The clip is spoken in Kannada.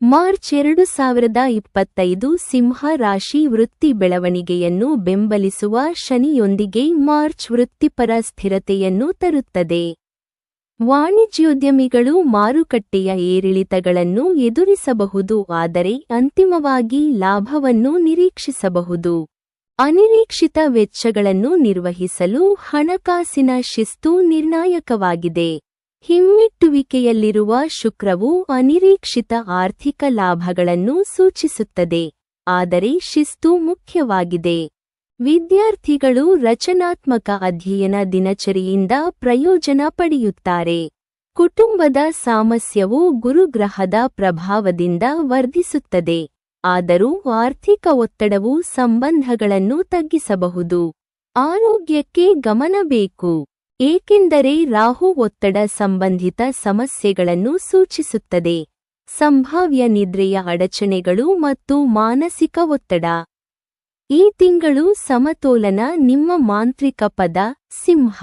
ಮಾರ್ಚ್ 2025 ಸಿಂಹ ರಾಶಿ ವೃತ್ತಿ ಬೆಳವಣಿಗೆಯನ್ನು ಬೆಂಬಲಿಸುವ ಶನಿಯೊಂದಿಗೆ ಮಾರ್ಚ್ ವೃತ್ತಿಪರ ಸ್ಥಿರತೆಯನ್ನು ತರುತ್ತದೆ. ವಾಣಿಜ್ಯೋದ್ಯಮಿಗಳು ಮಾರುಕಟ್ಟೆಯ ಏರಿಳಿತಗಳನ್ನು ಎದುರಿಸಬಹುದು, ಆದರೆ ಅಂತಿಮವಾಗಿ ಲಾಭವನ್ನು ನಿರೀಕ್ಷಿಸಬಹುದು. ಅನಿರೀಕ್ಷಿತ ವೆಚ್ಚಗಳನ್ನು ನಿರ್ವಹಿಸಲು ಹಣಕಾಸಿನ ಶಿಸ್ತು ನಿರ್ಣಾಯಕವಾಗಿದೆ. ಹಿಮ್ಮೆಟ್ಟುವಿಕೆಯಲ್ಲಿರುವ ಶುಕ್ರವು ಅನಿರೀಕ್ಷಿತ ಆರ್ಥಿಕ ಲಾಭಗಳನ್ನು ಸೂಚಿಸುತ್ತದೆ, ಆದರೆ ಶಿಸ್ತು ಮುಖ್ಯವಾಗಿದೆ. ವಿದ್ಯಾರ್ಥಿಗಳು ರಚನಾತ್ಮಕ ಅಧ್ಯಯನ ದಿನಚರಿಯಿಂದ ಪ್ರಯೋಜನ ಪಡೆಯುತ್ತಾರೆ. ಕುಟುಂಬದ ಸಾಮರಸ್ಯವು ಗುರುಗ್ರಹದ ಪ್ರಭಾವದಿಂದ ವರ್ಧಿಸುತ್ತದೆ, ಆದರೂ ಆರ್ಥಿಕ ಒತ್ತಡವು ಸಂಬಂಧಗಳನ್ನು ತಗ್ಗಿಸಬಹುದು. ಆರೋಗ್ಯಕ್ಕೆ ಗಮನ ಬೇಕು, ಏಕೆಂದರೆ ರಾಹು ಒತ್ತಡ ಸಂಬಂಧಿತ ಸಮಸ್ಯೆಗಳನ್ನು ಸೂಚಿಸುತ್ತದೆ. ಸಂಭಾವ್ಯ ನಿದ್ರೆಯ ಅಡಚಣೆಗಳು ಮತ್ತು ಮಾನಸಿಕ ಒತ್ತಡ. ಈ ತಿಂಗಳು ಸಮತೋಲನ ನಿಮ್ಮ ಮಾಂತ್ರಿಕ ಪದ ಸಿಂಹ.